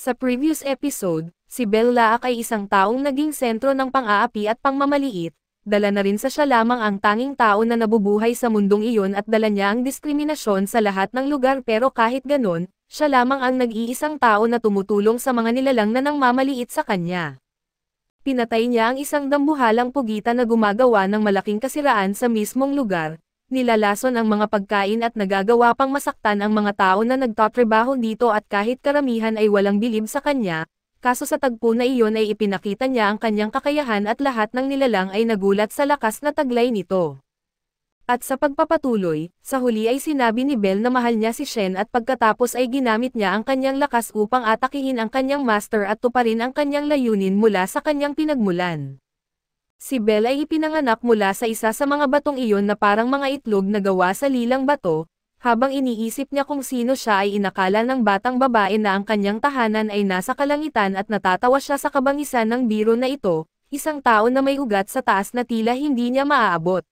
Sa previous episode, si Bellac ay isang taong naging sentro ng pang-aapi at pangmamaliit, dala na rin sa siya lamang ang tanging tao na nabubuhay sa mundong iyon at dala niya ang diskriminasyon sa lahat ng lugar pero kahit ganon, siya lamang ang nag-iisang tao na tumutulong sa mga nilalang na nangmamaliit sa kanya. Pinatay niya ang isang dambuhalang pugita na gumagawa ng malaking kasiraan sa mismong lugar, nilalason ang mga pagkain at nagagawa pang masaktan ang mga tao na nagtatrabaho dito at kahit karamihan ay walang bilib sa kanya, kaso sa tagpo na iyon ay ipinakita niya ang kanyang kakayahan at lahat ng nilalang ay nagulat sa lakas na taglay nito. At sa pagpapatuloy, sa huli ay sinabi ni Bell na mahal niya si Shen at pagkatapos ay ginamit niya ang kanyang lakas upang atakihin ang kanyang master at tuparin ang kanyang layunin mula sa kanyang pinagmulan. Si Bell ay ipinanganak mula sa isa sa mga batong iyon na parang mga itlog na gawa sa lilang bato, habang iniisip niya kung sino siya ay inakala ng batang babae na ang kanyang tahanan ay nasa kalangitan at natatawa siya sa kabangisan ng biro na ito, isang tao na may ugat sa taas na tila hindi niya maaabot.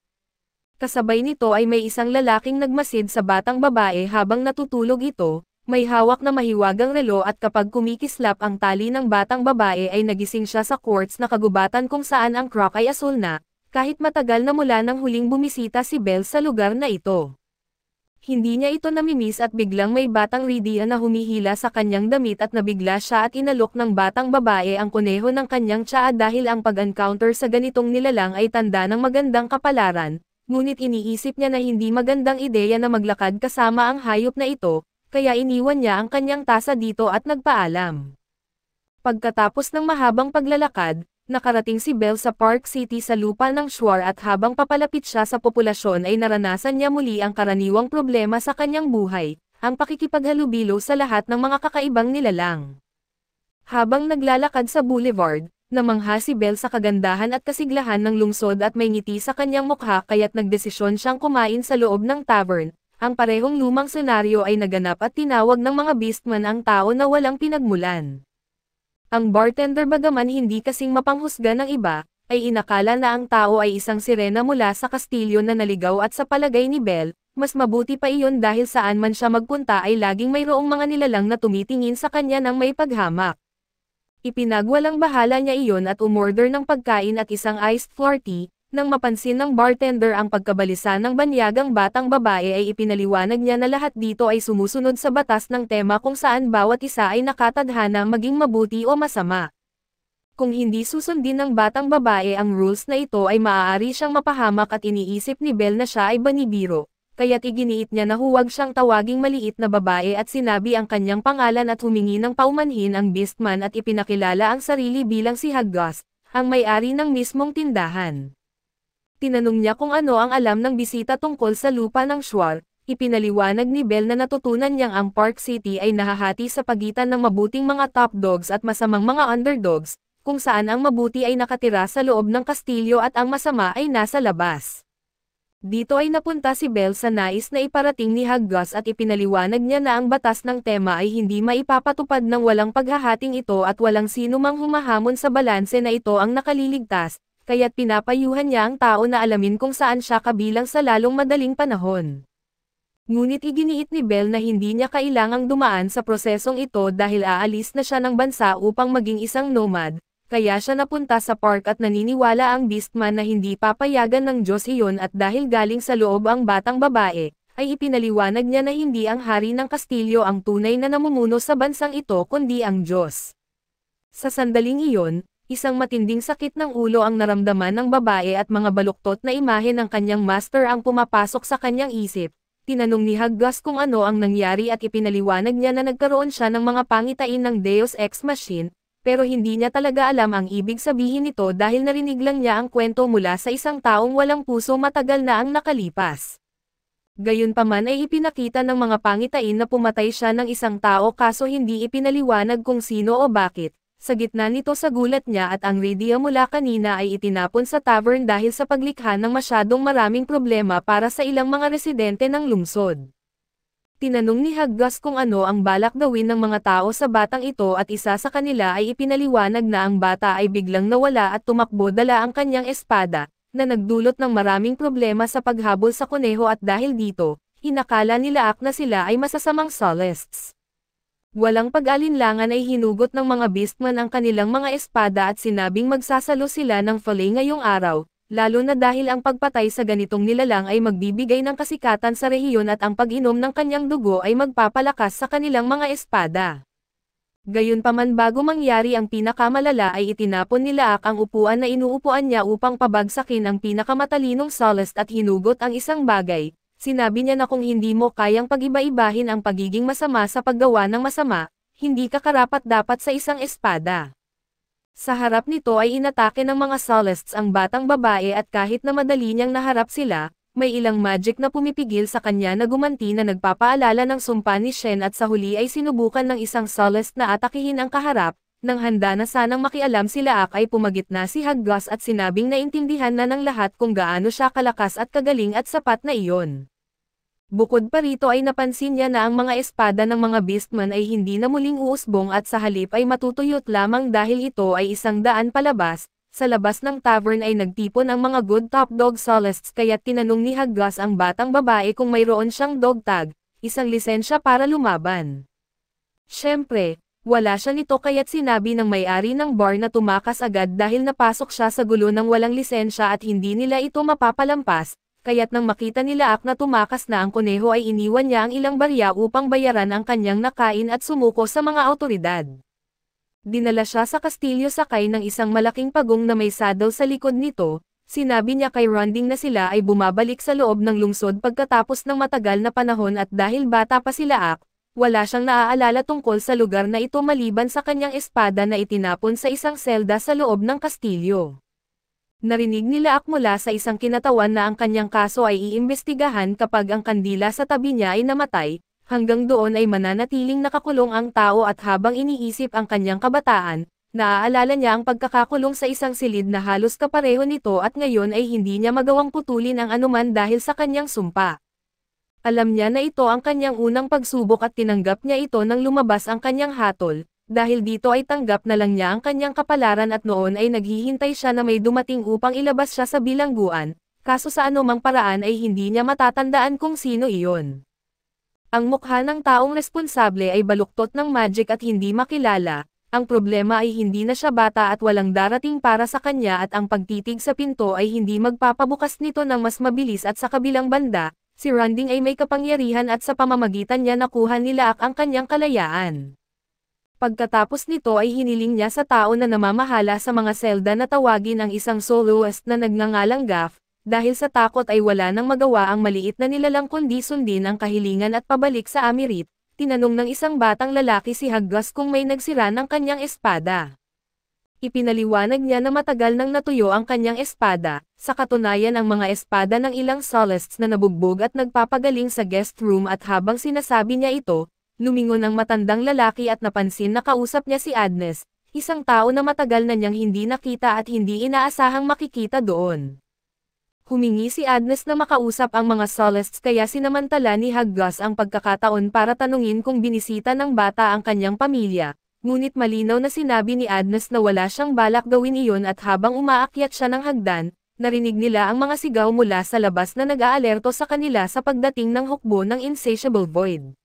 Kasabay nito ay may isang lalaking nagmasid sa batang babae habang natutulog ito, may hawak na mahiwagang relo at kapag kumikislap ang tali ng batang babae ay nagising siya sa quartz na kagubatan kung saan ang croc ay asul na, kahit matagal na mula nang huling bumisita si Bell sa lugar na ito. Hindi niya ito namimiss at biglang may batang Rydia na humihila sa kanyang damit at nabigla siya at inalok ng batang babae ang kuneho ng kanyang tsaa dahil ang pag-encounter sa ganitong nilalang ay tanda ng magandang kapalaran, ngunit iniisip niya na hindi magandang ideya na maglakad kasama ang hayop na ito, kaya iniwan niya ang kanyang tasa dito at nagpaalam. Pagkatapos ng mahabang paglalakad, nakarating si Bell sa Park City sa lupa ng Shuar at habang papalapit siya sa populasyon ay naranasan niya muli ang karaniwang problema sa kanyang buhay, ang pakikipaghalubilo sa lahat ng mga kakaibang nilalang. Habang naglalakad sa boulevard, namangha si Bell sa kagandahan at kasiglahan ng lungsod at may ngiti sa kanyang mukha kaya't nagdesisyon siyang kumain sa loob ng tavern. Ang parehong lumang senaryo ay naganap at tinawag ng mga beastman ang tao na walang pinagmulan. Ang bartender bagaman hindi kasing mapanghusga ng iba, ay inakala na ang tao ay isang sirena mula sa kastilyo na naligaw at sa palagay ni Bell, mas mabuti pa iyon dahil saan man siya magpunta ay laging mayroong mga nilalang na tumitingin sa kanya ng may paghamak. Ipinagwalang bahala niya iyon at umorder ng pagkain at isang iced floor tea. Nang mapansin ng bartender ang pagkabalisa ng banyagang batang babae ay ipinaliwanag niya na lahat dito ay sumusunod sa batas ng tema kung saan bawat isa ay nakatadhana maging mabuti o masama. Kung hindi susundin ng batang babae ang rules na ito ay maaari siyang mapahamak at iniisip ni Bell na siya ay banibiro, kaya't iginiit niya na huwag siyang tawaging maliit na babae at sinabi ang kanyang pangalan at humingi ng paumanhin ang beastman at ipinakilala ang sarili bilang si Haggas, ang may-ari ng mismong tindahan. Tinanong niya kung ano ang alam ng bisita tungkol sa lupa ng Shuar, ipinaliwanag ni Bell na natutunan niyang ang Park City ay nahahati sa pagitan ng mabuting mga top dogs at masamang mga underdogs, kung saan ang mabuti ay nakatira sa loob ng kastilyo at ang masama ay nasa labas. Dito ay napunta si Bell sa nais na iparating ni Haggas at ipinaliwanag niya na ang batas ng tema ay hindi maipapatupad ng walang paghahating ito at walang sino mang humahamon sa balanse na ito ang nakaliligtas, kaya't pinapayuhan niya ang tao na alamin kung saan siya kabilang sa lalong madaling panahon. Ngunit iginiit ni Bell na hindi niya kailangang dumaan sa prosesong ito dahil aalis na siya ng bansa upang maging isang nomad, kaya siya napunta sa park at naniniwala ang beastman na hindi papayagan ng Diyos iyon at dahil galing sa loob ang batang babae, ay ipinaliwanag niya na hindi ang hari ng kastilyo ang tunay na namumuno sa bansang ito kundi ang Diyos. Sa sandaling iyon, isang matinding sakit ng ulo ang naramdaman ng babae at mga baluktot na imahe ng kanyang master ang pumapasok sa kanyang isip. Tinanong ni Haggas kung ano ang nangyari at ipinaliwanag niya na nagkaroon siya ng mga pangitain ng Deus Ex Machina, pero hindi niya talaga alam ang ibig sabihin nito dahil narinig lang niya ang kwento mula sa isang taong walang puso matagal na ang nakalipas. Gayunpaman ay ipinakita ng mga pangitain na pumatay siya ng isang tao kaso hindi ipinaliwanag kung sino o bakit. Sa gitna nito sa gulat niya at ang Rydia mula kanina ay itinapon sa tavern dahil sa paglikha ng masyadong maraming problema para sa ilang mga residente ng lungsod. Tinanong ni Haggas kung ano ang balak gawin ng mga tao sa batang ito at isa sa kanila ay ipinaliwanag na ang bata ay biglang nawala at tumakbo dala ang kanyang espada, na nagdulot ng maraming problema sa paghabol sa kuneho at dahil dito, inakala nila na sila ay masasamang Solists. Walang pag-alinlangan ay hinugot ng mga beastman ang kanilang mga espada at sinabing magsasalo sila ng fillet ngayong araw, lalo na dahil ang pagpatay sa ganitong nilalang ay magbibigay ng kasikatan sa rehiyon at ang pag-inom ng kanyang dugo ay magpapalakas sa kanilang mga espada. Gayunpaman bago mangyari ang pinakamalala ay itinapon ni Laak ang upuan na inuupuan niya upang pabagsakin ang pinakamatalinong Celeste at hinugot ang isang bagay. Sinabi niya na kung hindi mo kayang pag-iba-ibahin ang pagiging masama sa paggawa ng masama, hindi ka karapat-dapat sa isang espada. Sa harap nito ay inatake ng mga Celestes ang batang babae at kahit na madali niyang naharap sila, may ilang magic na pumipigil sa kanya na gumanti na nagpapaalala ng sumpa ni Shen at sa huli ay sinubukan ng isang Celeste na atakihin ang kaharap, nang handa na sanang makialam si Laak ay pumagitna si Haggas at sinabing naintindihan na ng lahat kung gaano siya kalakas at kagaling at sapat na iyon. Bukod pa rito ay napansin niya na ang mga espada ng mga beastman ay hindi na muling uusbong at sa halip ay matutuyot lamang dahil ito ay 100 palabas. Sa labas ng tavern ay nagtipon ang mga good top dog Celestes kaya't tinanong ni Haggas ang batang babae kung mayroon siyang dog tag, isang lisensya para lumaban. Siyempre, wala siya nito kaya't sinabi ng may-ari ng bar na tumakas agad dahil napasok siya sa gulo ng walang lisensya at hindi nila ito mapapalampas. Kaya't nang makita ni Laak na tumakas na ang kuneho ay iniwan niya ang ilang barya upang bayaran ang kanyang nakain at sumuko sa mga awtoridad. Dinala siya sa kastilyo sakay ng isang malaking pagong na may saddle sa likod nito, sinabi niya kay Ronding na sila ay bumabalik sa loob ng lungsod pagkatapos ng matagal na panahon at dahil bata pa si Laak, wala siyang naaalala tungkol sa lugar na ito maliban sa kanyang espada na itinapon sa isang selda sa loob ng kastilyo. Narinig ni Laak mula sa isang kinatawan na ang kanyang kaso ay iimbestigahan kapag ang kandila sa tabi niya ay namatay, hanggang doon ay mananatiling nakakulong ang tao at habang iniisip ang kanyang kabataan, naaalala niya ang pagkakakulong sa isang silid na halos kapareho nito at ngayon ay hindi niya magawang putulin ang anuman dahil sa kanyang sumpa. Alam niya na ito ang kanyang unang pagsubok at tinanggap niya ito nang lumabas ang kanyang hatol. Dahil dito ay tanggap na lang niya ang kanyang kapalaran at noon ay naghihintay siya na may dumating upang ilabas siya sa bilangguan, kaso sa anumang paraan ay hindi niya matatandaan kung sino iyon. Ang mukha ng taong responsable ay baluktot ng magic at hindi makilala, ang problema ay hindi na siya bata at walang darating para sa kanya at ang pagtitig sa pinto ay hindi magpapabukas nito ng mas mabilis at sa kabilang banda, si Ronding ay may kapangyarihan at sa pamamagitan niya nakuha ni Laak ang kanyang kalayaan. Pagkatapos nito ay hiniling niya sa tao na namamahala sa mga selda na tawagin ang isang soloist na nagngangalang Gaff, dahil sa takot ay wala nang magawa ang maliit na nilalang kundi sundin ang kahilingan at pabalik sa Amirit. Tinanong ng isang batang lalaki si Haggas kung may nagsira ng kanyang espada. Ipinaliwanag niya na matagal nang natuyo ang kanyang espada, sa katunayan ang mga espada ng ilang Celestes na nabugbog at nagpapagaling sa guest room at habang sinasabi niya ito, lumingon ang matandang lalaki at napansin na kausap niya si Adnes, isang tao na matagal na niyang hindi nakita at hindi inaasahang makikita doon. Humingi si Adnes na makausap ang mga Celestes kaya sinamantala ni Haggas ang pagkakataon para tanungin kung binisita ng bata ang kanyang pamilya, ngunit malinaw na sinabi ni Adnes na wala siyang balak gawin iyon at habang umaakyat siya ng hagdan, narinig nila ang mga sigaw mula sa labas na nag-aalerto sa kanila sa pagdating ng hukbo ng Insatiable Void.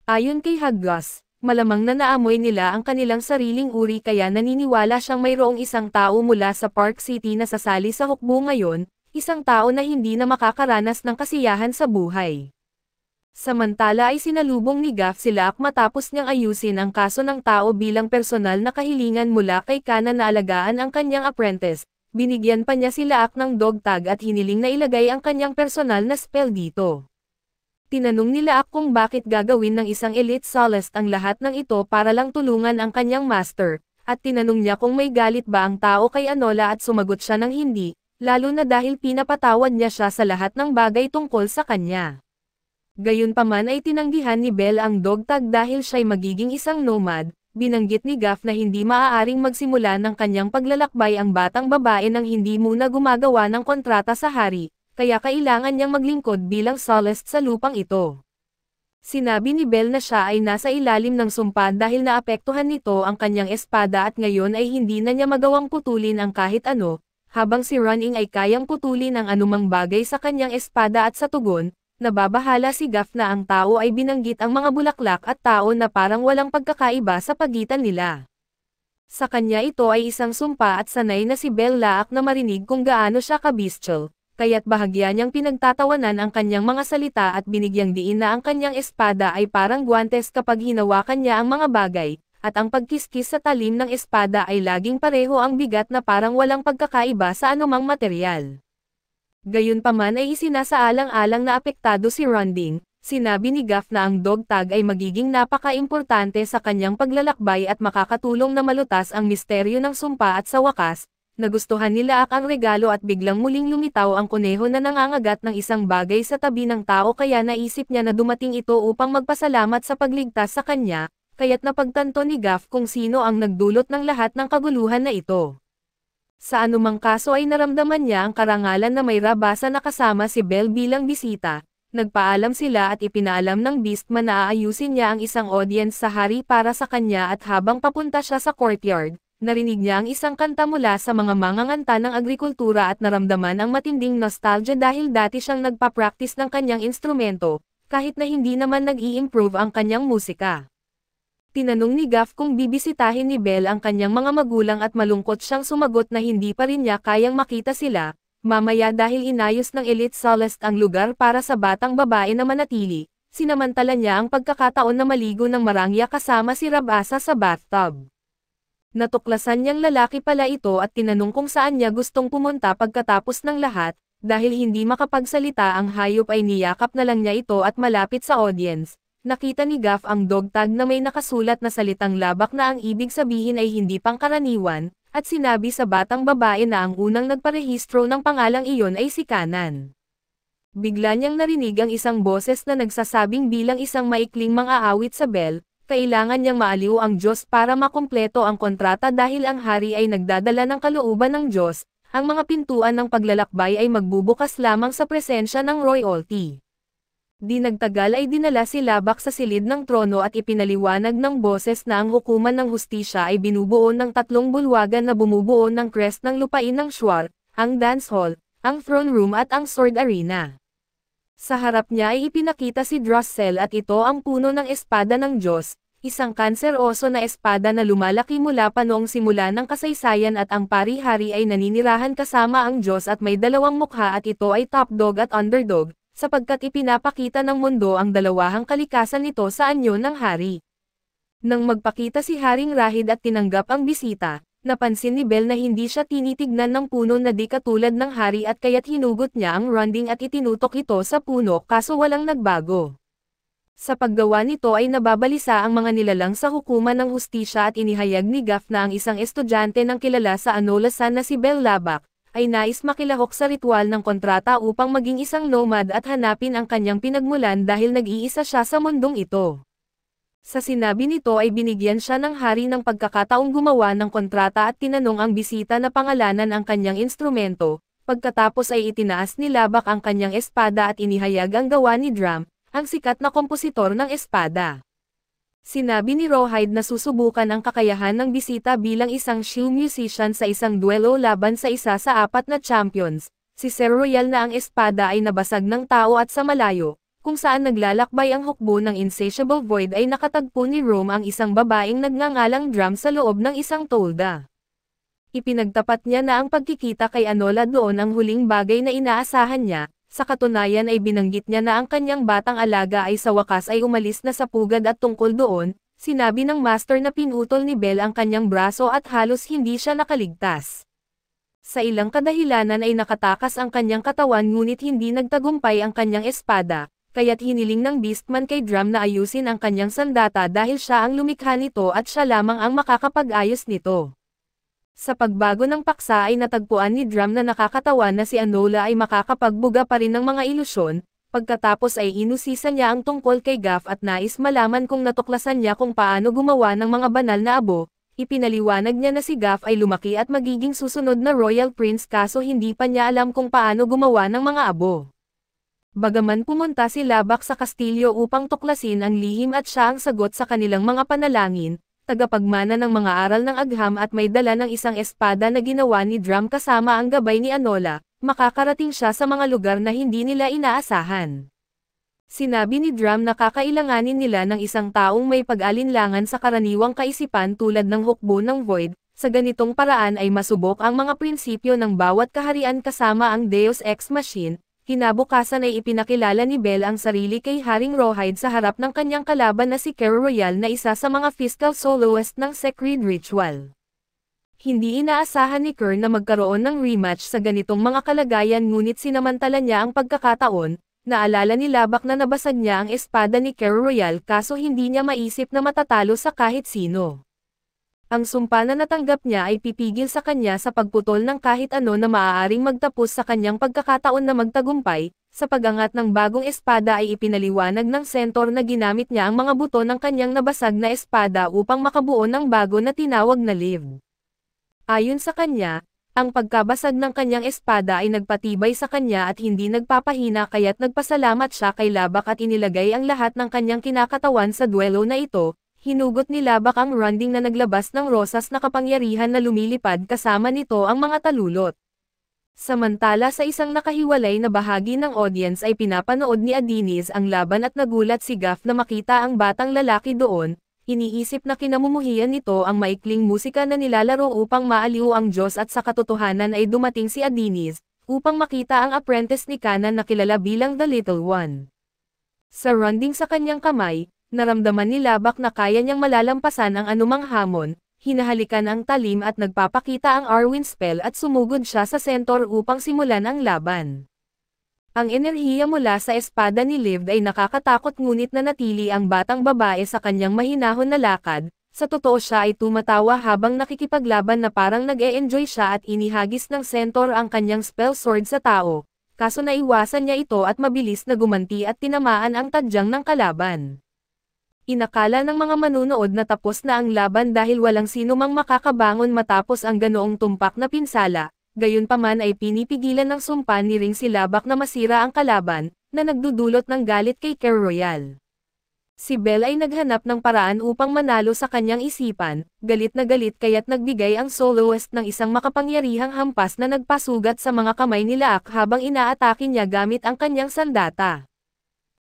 Ayon kay Haggas, malamang na naamoy nila ang kanilang sariling uri kaya naniniwala siyang mayroong isang tao mula sa Park City na sasali sa hukbo ngayon, isang tao na hindi na makakaranas ng kasiyahan sa buhay. Samantala ay sinalubong ni Gaff si Laak matapos niyang ayusin ang kaso ng tao bilang personal na kahilingan mula kay Kana na alagaan ang kanyang apprentice, binigyan pa niya si Laak ng dog tag at hiniling na ilagay ang kanyang personal na spell dito. Tinanong ni Laak kung bakit gagawin ng isang elite Celeste ang lahat ng ito para lang tulungan ang kanyang master, at tinanong niya kung may galit ba ang tao kay Anola at sumagot siya ng hindi, lalo na dahil pinapatawad niya siya sa lahat ng bagay tungkol sa kanya. Gayunpaman ay tinanggihan ni Belle ang dog tag dahil siya'y magiging isang nomad, binanggit ni Gaff na hindi maaaring magsimula ng kanyang paglalakbay ang batang babae nang hindi muna gumagawa ng kontrata sa hari, kaya kailangan niyang maglingkod bilang Celeste sa lupang ito. Sinabi ni Belle na siya ay nasa ilalim ng sumpa dahil naapektuhan nito ang kanyang espada at ngayon ay hindi na niya magawang putulin ang kahit ano, habang si Running ay kayang putulin ang anumang bagay sa kanyang espada at sa tugon, nababahala si Gaff na ang tao ay binanggit ang mga bulaklak at tao na parang walang pagkakaiba sa pagitan nila. Sa kanya ito ay isang sumpa at sanay na si Bellaak na marinig kung gaano siya kabestial, kaya't bahagya niyang pinagtatawanan ang kanyang mga salita at binigyang diin na ang kanyang espada ay parang guwantes kapag hinawakan niya ang mga bagay, at ang pagkiskis sa talim ng espada ay laging pareho ang bigat na parang walang pagkakaiba sa anumang materyal. Gayunpaman ay isinasaalang-alang na apektado si Ronding. Sinabi ni Gaff na ang dog tag ay magiging napaka-importante sa kanyang paglalakbay at makakatulong na malutas ang misteryo ng sumpa at sa wakas, nagustuhan nila ang regalo at biglang muling lumitaw ang kuneho na nangangagat ng isang bagay sa tabi ng tao kaya naisip niya na dumating ito upang magpasalamat sa pagligtas sa kanya, kaya't napagtanto ni Gaff kung sino ang nagdulot ng lahat ng kaguluhan na ito. Sa anumang kaso ay naramdaman niya ang karangalan na may rabasa na kasama si Belle bilang bisita. Nagpaalam sila at ipinaalam ng Beastman na aayusin niya ang isang audience sa hari para sa kanya at habang papunta siya sa courtyard, narinig niya ang isang kanta mula sa mga manganganta ng agrikultura at naramdaman ang matinding nostalgia dahil dati siyang nagpa-practice ng kanyang instrumento, kahit na hindi naman nag-i-improve ang kanyang musika. Tinanong ni Gaff kung bibisitahin ni Belle ang kanyang mga magulang at malungkot siyang sumagot na hindi pa rin niya kayang makita sila. Mamaya dahil inayos ng Elite Celeste ang lugar para sa batang babae na manatili, sinamantala niya ang pagkakataon na maligo ng marangya kasama si Rabasa sa bathtub. Natuklasan niyang lalaki pala ito at tinanong kung saan niya gustong pumunta pagkatapos ng lahat, dahil hindi makapagsalita ang hayop ay niyakap na lang niya ito at malapit sa audience. Nakita ni Gaff ang dog tag na may nakasulat na salitang labak na ang ibig sabihin ay hindi pangkaraniwan, at sinabi sa batang babae na ang unang nagparehistro ng pangalang iyon ay si Kanan. Bigla niyang narinig ang isang boses na nagsasabing bilang isang maikling mang-aawit sa Belle, kailangan niyang maaliw ang Diyos para makumpleto ang kontrata dahil ang hari ay nagdadala ng kalooban ng Diyos, ang mga pintuan ng paglalakbay ay magbubukas lamang sa presensya ng royalty. Di nagtagal ay dinala si Labak sa silid ng trono at ipinaliwanag ng boses na ang hukuman ng hustisya ay binubuo ng 3 bulwagan na bumubuo ng crest ng lupain ng Shuar, ang dance hall, ang throne room at ang sword arena. Sa harap niya ay ipinakita si Drossel at ito ang puno ng espada ng Diyos, isang kanseroso na espada na lumalaki mula pa noong simula ng kasaysayan at ang pari-hari ay naninirahan kasama ang Diyos at may 2 mukha at ito ay top dog at underdog, sapagkat ipinapakita ng mundo ang dalawahang kalikasan nito sa anyo ng hari. Nang magpakita si Haring Rahid at tinanggap ang bisita, napansin ni Belle na hindi siya tinitignan ng puno na di katulad ng hari at kaya't hinugot niya ang Ronding at itinutok ito sa puno kaso walang nagbago. Sa paggawa nito ay nababalisa ang mga nilalang sa hukuman ng hustisya at inihayag ni Gaff na ang isang estudyante ng kilala sa Anolasan na si Belle Labak, ay nais makilahok sa ritual ng kontrata upang maging isang nomad at hanapin ang kanyang pinagmulan dahil nag-iisa siya sa mundong ito. Sa sinabi nito ay binigyan siya ng hari ng pagkakataong gumawa ng kontrata at tinanong ang bisita na pangalanan ang kanyang instrumento, pagkatapos ay itinaas ni Labak ang kanyang espada at inihayag ang gawa ni Drum, ang sikat na kompositor ng espada. Sinabi ni Rawhide na susubukan ang kakayahan ng bisita bilang isang shoe musician sa isang duelo laban sa isa sa 4 na champions. Si Sir Royal na ang espada ay nabasag ng tao at sa malayo, kung saan naglalakbay ang hukbo ng Insatiable Void ay nakatagpo ni Rome ang isang babaeng nagngangalang Drum sa loob ng isang tolda. Ipinagtapat niya na ang pagkikita kay Anola doon ang huling bagay na inaasahan niya. Sa katunayan ay binanggit niya na ang kanyang batang alaga ay sa wakas ay umalis na sa pugad at tungkol doon, sinabi ng master na pinutol ni Belle ang kanyang braso at halos hindi siya nakaligtas. Sa ilang kadahilanan ay nakatakas ang kanyang katawan ngunit hindi nagtagumpay ang kanyang espada, kaya't hiniling ng Beastman kay Drum na ayusin ang kanyang sandata dahil siya ang lumikha nito at siya lamang ang makakapag-ayos nito. Sa pagbago ng paksa ay natagpuan ni Drum na nakakatawa na si Anola ay makakapagbuga pa rin ng mga ilusyon, pagkatapos ay inusisa niya ang tungkol kay Gaff at nais malaman kung natuklasan niya kung paano gumawa ng mga banal na abo, ipinaliwanag niya na si Gaff ay lumaki at magiging susunod na Royal Prince kaso hindi pa niya alam kung paano gumawa ng mga abo. Bagaman pumunta si Labak sa kastilyo upang tuklasin ang lihim at siya ang sagot sa kanilang mga panalangin, tagapagmana ng mga aral ng agham at may dala ng isang espada na ginawa ni Drum kasama ang gabay ni Anola, makakarating siya sa mga lugar na hindi nila inaasahan. Sinabi ni Drum na kakailanganin nila ng isang taong may pag-alinlangan sa karaniwang kaisipan tulad ng hukbo ng Void. Sa ganitong paraan ay masubok ang mga prinsipyo ng bawat kaharian kasama ang Deus Ex Machina. Kinabukasan ay ipinakilala ni Bell ang sarili kay Haring Rawhide sa harap ng kanyang kalaban na si Kero Royal na isa sa mga fiscal soloist ng Sacred Ritual. Hindi inaasahan ni Kerr na magkaroon ng rematch sa ganitong mga kalagayan ngunit sinamantala niya ang pagkakataon. Naalala ni Labak na nabasag niya ang espada ni Kero Royal kaso hindi niya maisip na matatalo sa kahit sino. Ang sumpa na natanggap niya ay pipigil sa kanya sa pagputol ng kahit ano na maaaring magtapos sa kanyang pagkakataon na magtagumpay. Sa pagangat ng bagong espada ay ipinaliwanag ng Centaur na ginamit niya ang mga buto ng kanyang nabasag na espada upang makabuo ng bago na tinawag na Lived. Ayon sa kanya, ang pagkabasag ng kanyang espada ay nagpatibay sa kanya at hindi nagpapahina kaya't nagpasalamat siya kay Labak at inilagay ang lahat ng kanyang kinakatawan sa duelo na ito. Hinugot ni Labak ang Runding na naglabas ng rosas na kapangyarihan na lumilipad kasama nito ang mga talulot. Samantala sa isang nakahiwalay na bahagi ng audience ay pinapanood ni Adinis ang laban at nagulat si Gaff na makita ang batang lalaki doon. Iniisip na kinamumuhian nito ang maikling musika na nilalaro upang maaliw ang Diyos at sa katotohanan ay dumating si Adinis, upang makita ang apprentice ni Kanan na kilala bilang The Little One. Sa Runding sa kanyang kamay, naramdaman ni Labak na kaya niyang malalampasan ang anumang hamon, hinahalikan ang talim at nagpapakita ang Arwin spell at sumugod siya sa Centaur upang simulan ang laban. Ang enerhiya mula sa espada ni Lived ay nakakatakot ngunit nanatili ang batang babae sa kanyang mahinahon na lakad. Sa totoo siya ay tumatawa habang nakikipaglaban na parang nag-e-enjoy siya at inihagis ng Centaur ang kanyang spell sword sa tao. Kaso naiwasan niya ito at mabilis na gumanti at tinamaan ang tadyang ng kalaban. Inakala ng mga manunood na tapos na ang laban dahil walang sino mang makakabangon matapos ang ganoong tumpak na pinsala. Gayunpaman ay pinipigilan ng sumpa ni Ring si Labak na masira ang kalaban, na nagdudulot ng galit kay Kero Royal. Si Bell ay naghanap ng paraan upang manalo sa kanyang isipan, galit na galit kaya't nagbigay ang soloist ng isang makapangyarihang hampas na nagpasugat sa mga kamay ni Laak habang inaatake niya gamit ang kanyang sandata.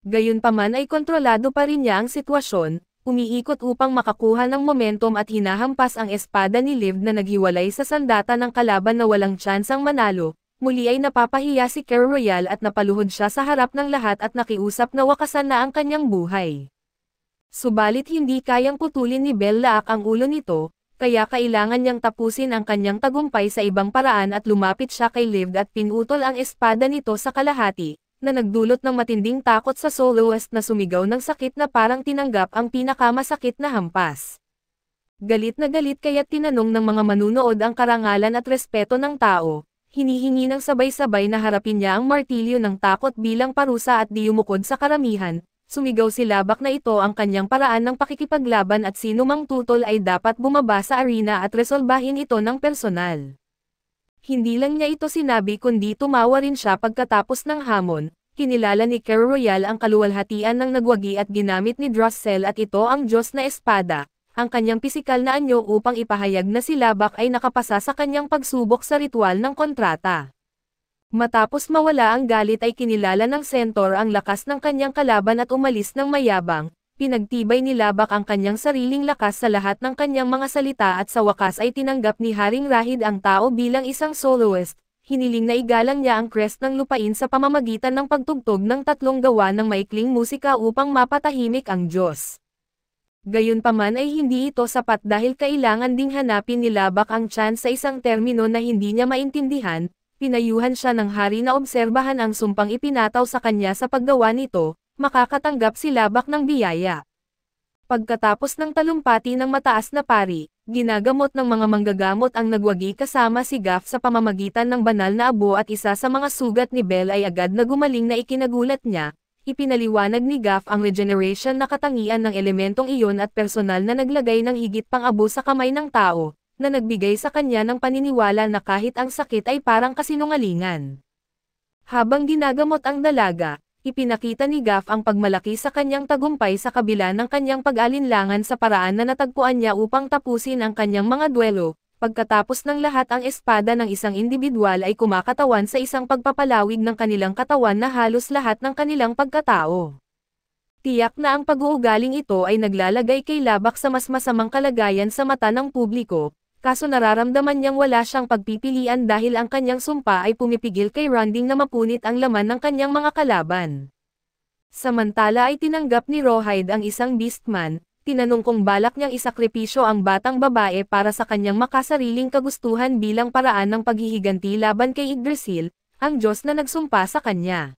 Gayunpaman ay kontrolado pa rin niya ang sitwasyon, umiikot upang makakuha ng momentum at hinahampas ang espada ni Liv na naghiwalay sa sandata ng kalaban na walang tsansang manalo. Muli ay napapahiya si Kero Royal at napaluhod siya sa harap ng lahat at nakiusap na wakasan na ang kanyang buhay. Subalit hindi kayang putulin ni Bell Laak ang ulo nito, kaya kailangan niyang tapusin ang kanyang tagumpay sa ibang paraan at lumapit siya kay Liv at pinutol ang espada nito sa kalahati, na nagdulot ng matinding takot sa soloist na sumigaw ng sakit na parang tinanggap ang pinakamasakit na hampas. Galit na galit kaya't tinanong ng mga manunood ang karangalan at respeto ng tao, hinihingi ng sabay-sabay na harapin niya ang martilyo ng takot bilang parusa at di umukod sa karamihan. Sumigaw si Labak na ito ang kanyang paraan ng pakikipaglaban at sino mang tutol ay dapat bumaba sa arena at resolbahin ito ng personal. Hindi lang niya ito sinabi kundi tumawa rin siya pagkatapos ng hamon. Kinilala ni Kero Royal ang kaluwalhatian ng nagwagi at ginamit ni Drossel at ito ang Diyos na espada, ang kanyang pisikal na anyo upang ipahayag na si Labak ay nakapasa sa kanyang pagsubok sa ritual ng kontrata. Matapos mawala ang galit ay kinilala ng Centaur ang lakas ng kanyang kalaban at umalis ng mayabang. Pinagtibay ni Labak ang kanyang sariling lakas sa lahat ng kanyang mga salita at sa wakas ay tinanggap ni Haring Rahid ang tao bilang isang soloist. Hiniling na igalang niya ang crest ng lupain sa pamamagitan ng pagtugtog ng tatlong gawa ng maikling musika upang mapatahimik ang Diyos. Gayunpaman ay hindi ito sapat dahil kailangan ding hanapin ni Labak ang chance sa isang termino na hindi niya maintindihan. Pinayuhan siya ng hari na obserbahan ang sumpang ipinataw sa kanya sa paggawa nito. Makakatanggap si Labak ng biyaya. Pagkatapos ng talumpati ng mataas na pari, ginagamot ng mga manggagamot ang nagwagi kasama si Gaff sa pamamagitan ng banal na abo at isa sa mga sugat ni Bell ay agad na gumaling na ikinagulat niya. Ipinaliwanag ni Gaff ang regeneration na katangian ng elementong iyon at personal na naglagay ng higit pang abo sa kamay ng tao, na nagbigay sa kanya ng paniniwala na kahit ang sakit ay parang kasinungalingan. Habang ginagamot ang dalaga, ipinakita ni Gaff ang pagmalaki sa kanyang tagumpay sa kabila ng kanyang pag-alinlangan sa paraan na natagpuan niya upang tapusin ang kanyang mga duelo. Pagkatapos ng lahat ang espada ng isang individual ay kumakatawan sa isang pagpapalawig ng kanilang katawan na halos lahat ng kanilang pagkatao. Tiyak na ang pag-uugaling ito ay naglalagay kay Labak sa mas masamang kalagayan sa mata ng publiko, kaso nararamdaman niyang wala siyang pagpipilian dahil ang kanyang sumpa ay pumipigil kay Ronding na mapunit ang laman ng kanyang mga kalaban. Samantala ay tinanggap ni Rawhide ang isang Beastman, tinanong kung balak niyang isakripisyo ang batang babae para sa kanyang makasariling kagustuhan bilang paraan ng paghihiganti laban kay Yggdrasil, ang Diyos na nagsumpa sa kanya.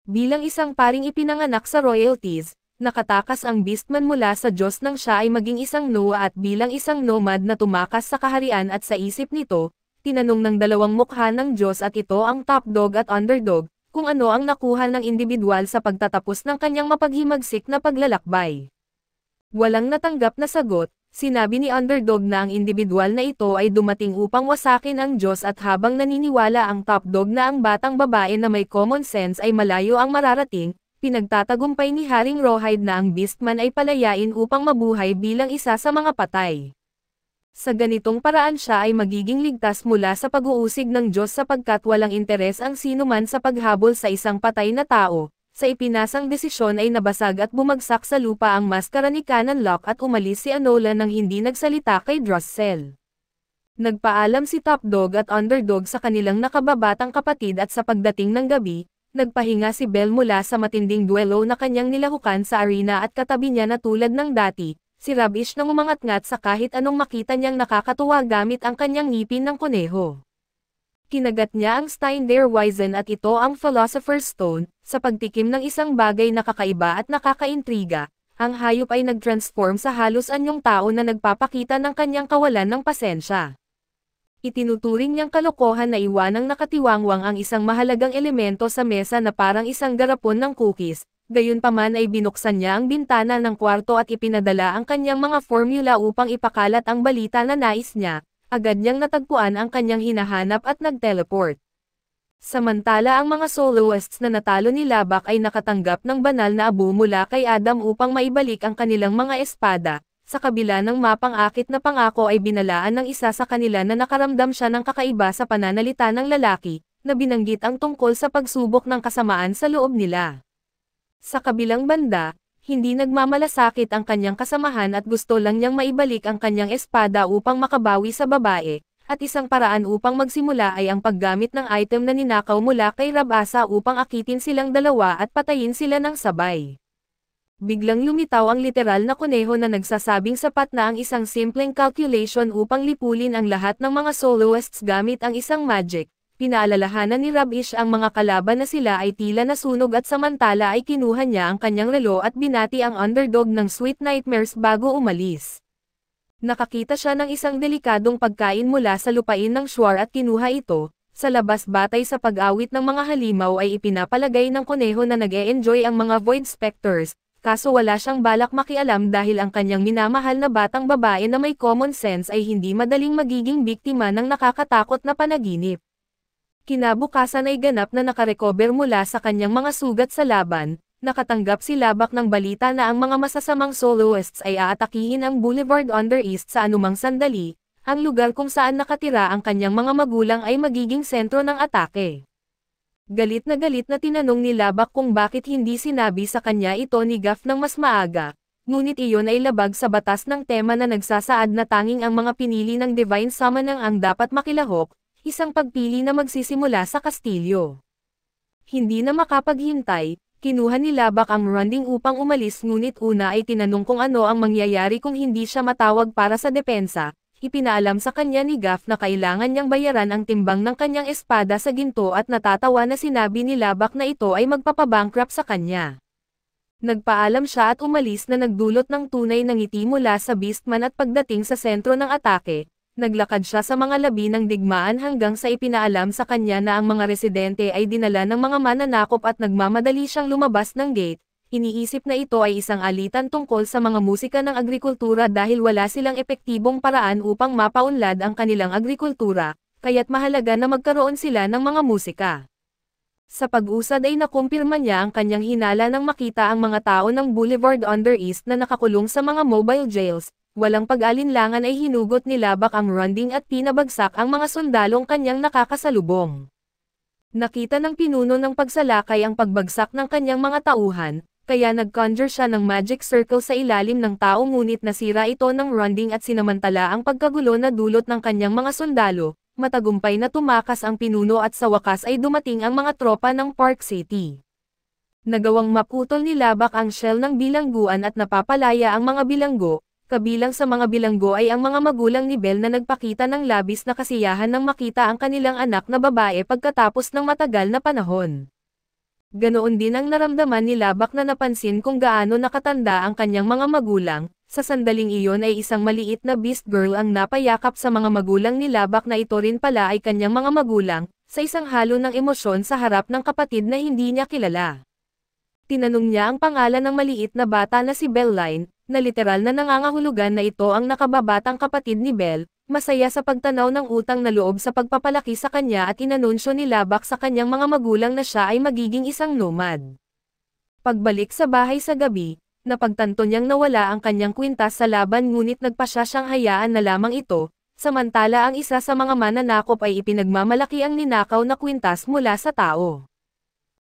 Bilang isang paring ipinanganak sa royalties, nakatakas ang Beastman mula sa Diyos nang siya ay maging isang Noah at bilang isang nomad na tumakas sa kaharian at sa isip nito, tinanong ng dalawang mukha ng Diyos at ito ang top dog at underdog, kung ano ang nakuha ng individual sa pagtatapos ng kanyang mapaghimagsik na paglalakbay. Walang natanggap na sagot, sinabi ni underdog na ang individual na ito ay dumating upang wasakin ang Diyos at habang naniniwala ang top dog na ang batang babae na may common sense ay malayo ang mararating, pinagtatagumpay ni Haring Rawhide na ang Beastman ay palayain upang mabuhay bilang isa sa mga patay. Sa ganitong paraan siya ay magiging ligtas mula sa pag-uusig ng Diyos sapagkat walang interes ang sinuman sa paghabol sa isang patay na tao. Sa ipinasang desisyon ay nabasag at bumagsak sa lupa ang maskara ni Canon Locke at umalis si Enola nang hindi nagsalita kay Drussel. Nagpaalam si Top Dog at Underdog sa kanilang nakababatang kapatid at sa pagdating ng gabi, nagpahinga si Belle mula sa matinding duelo na kanyang nilahukan sa arena at katabi niya na tulad ng dati, si Rabish nang umangat-ngat sa kahit anong makita niyang nakakatuwa gamit ang kanyang ngipin ng kuneho. Kinagat niya ang Steinderweisen at ito ang Philosopher's Stone, sa pagtikim ng isang bagay na kakaiba at nakakaintriga, ang hayop ay nag-transform sa halos anyong tao na nagpapakita ng kanyang kawalan ng pasensya. Itinuturing niyang kalokohan na iwanang nakatiwangwang ang isang mahalagang elemento sa mesa na parang isang garapon ng cookies, gayunpaman ay binuksan niya ang bintana ng kwarto at ipinadala ang kanyang mga formula upang ipakalat ang balita na nais niya. Agad niyang natagpuan ang kanyang hinahanap at nag-teleport. Samantala ang mga soloists na natalo ni Labak ay nakatanggap ng banal na abo mula kay Adam upang maibalik ang kanilang mga espada. Sa kabila ng mapang-akit na pangako ay binalaan ng isa sa kanila na nakaramdam siya ng kakaiba sa pananalita ng lalaki, na binanggit ang tungkol sa pagsubok ng kasamaan sa loob nila. Sa kabilang banda, hindi nagmamalasakit ang kanyang kasamahan at gusto lang niyang maibalik ang kanyang espada upang makabawi sa babae, at isang paraan upang magsimula ay ang paggamit ng item na ninakaw mula kay Rabasa upang akitin silang dalawa at patayin sila ng sabay. Biglang lumitaw ang literal na kuneho na nagsasabing sapat na ang isang simpleng calculation upang lipulin ang lahat ng mga soloists gamit ang isang magic. Pinaalalahanan ni Rabish ang mga kalaban na sila ay tila nasunog at samantala ay kinuha niya ang kanyang relo at binati ang underdog ng Sweet Nightmares bago umalis. Nakakita siya ng isang delikadong pagkain mula sa lupain ng Shuar at kinuha ito. Sa labas batay sa pag-awit ng mga halimaw ay ipinapalagay ng kuneho na nag-e-enjoy ang mga Void Specters, kaso wala siyang balak makialam dahil ang kanyang minamahal na batang babae na may common sense ay hindi madaling magiging biktima ng nakakatakot na panaginip. Kinabukasan ay ganap na nakarecover mula sa kanyang mga sugat sa laban, nakatanggap si Labak ng balita na ang mga masasamang soloists ay aatakihin ang Boulevard Under East sa anumang sandali, ang lugar kung saan nakatira ang kanyang mga magulang ay magiging sentro ng atake. Galit na tinanong ni Labak kung bakit hindi sinabi sa kanya ito ni Gaff ng mas maaga, ngunit iyon ay labag sa batas ng tema na nagsasaad na tanging ang mga pinili ng Divine Summoner ang dapat makilahok, isang pagpili na magsisimula sa kastilyo. Hindi na makapaghintay, kinuha ni Labak ang Ronding upang umalis ngunit una ay tinanong kung ano ang mangyayari kung hindi siya matawag para sa depensa. Ipinaalam sa kanya ni Gaff na kailangan niyang bayaran ang timbang ng kanyang espada sa ginto at natatawa na sinabi ni Labak na ito ay magpapabankrupt sa kanya. Nagpaalam siya at umalis na nagdulot ng tunay na ngiti mula sa Beastman at pagdating sa sentro ng atake. Naglakad siya sa mga labi ng digmaan hanggang sa ipinaalam sa kanya na ang mga residente ay dinala ng mga mananakop at nagmamadali siyang lumabas ng gate. Iniisip na ito ay isang alitan tungkol sa mga musika ng agrikultura dahil wala silang epektibong paraan upang mapaunlad ang kanilang agrikultura, kaya't mahalaga na magkaroon sila ng mga musika. Sa pag-usad ay nakumpirma niya ang kanyang hinala nang makita ang mga tao ng Boulevard Under East na nakakulong sa mga mobile jails. Walang pag-alinlangan ay hinugot ni Labak ang Ronding at pinabagsak ang mga sundalong kanyang nakakasalubong. Nakita ng pinuno ng pagsalakay ang pagbagsak ng kanyang mga tauhan, kaya nag-conjure siya ng magic circle sa ilalim ng tao ngunit nasira ito ng Ronding at sinamantala ang pagkagulo na dulot ng kanyang mga sundalo, matagumpay na tumakas ang pinuno at sa wakas ay dumating ang mga tropa ng Park City. Nagawang maputol ni Labak ang shell ng bilangguan at napapalaya ang mga bilanggo, kabilang sa mga bilanggo ay ang mga magulang ni Belle na nagpakita ng labis na kasiyahan nang makita ang kanilang anak na babae pagkatapos ng matagal na panahon. Ganoon din ang naramdaman ni Labak na napansin kung gaano nakatanda ang kanyang mga magulang, sa sandaling iyon ay isang maliit na beast girl ang napayakap sa mga magulang ni Labak na ito rin pala ay kanyang mga magulang, sa isang halo ng emosyon sa harap ng kapatid na hindi niya kilala. Tinanong niya ang pangalan ng maliit na bata na si Belline, na literal na nangangahulugan na ito ang nakababatang kapatid ni Belle, masaya sa pagtanaw ng utang na loob sa pagpapalaki sa kanya at inanunsyo ni Labak sa kanyang mga magulang na siya ay magiging isang nomad. Pagbalik sa bahay sa gabi, napagtanto niyang nawala ang kanyang kwintas sa laban ngunit nagpasya siyang hayaan na lamang ito, samantala ang isa sa mga mananakop ay ipinagmamalaki ang ninakaw na kwintas mula sa tao.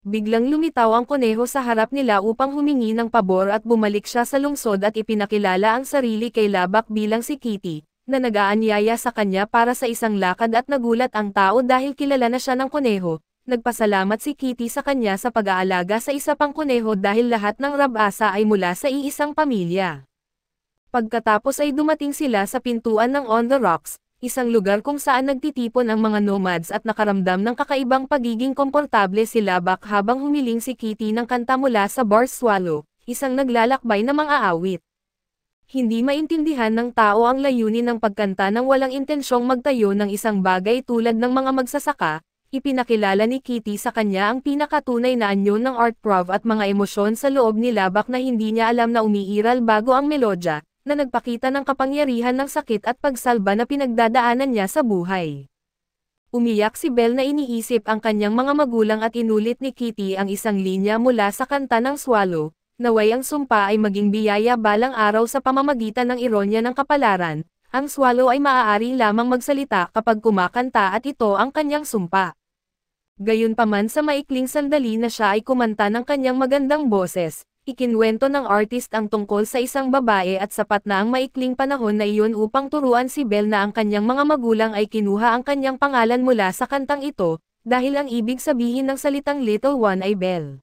Biglang lumitaw ang kuneho sa harap nila upang humingi ng pabor at bumalik siya sa lungsod at ipinakilala ang sarili kay Labak bilang si Kitty, na nag-aanyaya sa kanya para sa isang lakad at nagulat ang tao dahil kilala na siya ng kuneho. Nagpasalamat si Kitty sa kanya sa pag-aalaga sa isa pang kuneho dahil lahat ng Rabasa ay mula sa iisang pamilya. Pagkatapos ay dumating sila sa pintuan ng On the Rocks, isang lugar kung saan nagtitipon ang mga nomads at nakaramdam ng kakaibang pagiging komportable si Labak habang humiling si Kitty ng kanta mula sa Bar Swallow, isang naglalakbay na mga awit. Hindi maintindihan ng tao ang layunin ng pagkanta nang walang intensyong magtayo ng isang bagay tulad ng mga magsasaka, ipinakilala ni Kitty sa kanya ang pinakatunay na anyo ng art prov at mga emosyon sa loob ni Labak na hindi niya alam na umiiral bago ang melodya, na nagpakita ng kapangyarihan ng sakit at pagsalba na pinagdadaanan niya sa buhay. Umiyak si Belle na iniisip ang kanyang mga magulang at inulit ni Kitty ang isang linya mula sa kanta ng Swallow, naway ang sumpa ay maging biyaya balang araw sa pamamagitan ng ironya ng kapalaran, ang Swallow ay maaari lamang magsalita kapag kumakanta at ito ang kanyang sumpa. Gayunpaman sa maikling sandali na siya ay kumanta ng kanyang magandang boses, ikinwento ng artist ang tungkol sa isang babae at sapat na ang maikling panahon na iyon upang turuan si Belle na ang kanyang mga magulang ay kinuha ang kanyang pangalan mula sa kantang ito, dahil ang ibig sabihin ng salitang Little One ay Belle.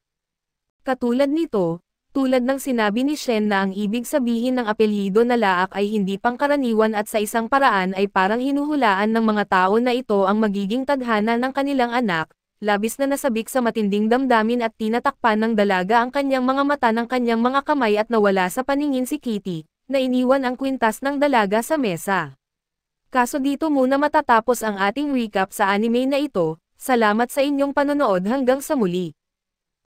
Katulad nito, tulad ng sinabi ni Shen na ang ibig sabihin ng apelyido na Laak ay hindi pangkaraniwan at sa isang paraan ay parang hinuhulaan ng mga tao na ito ang magiging tadhana ng kanilang anak, labis na nasabik sa matinding damdamin at tinatakpan ng dalaga ang kanyang mga mata ng kanyang mga kamay at nawala sa paningin si Kitty, na iniwan ang kwintas ng dalaga sa mesa. Kaso dito muna matatapos ang ating recap sa anime na ito, salamat sa inyong panonood hanggang sa muli.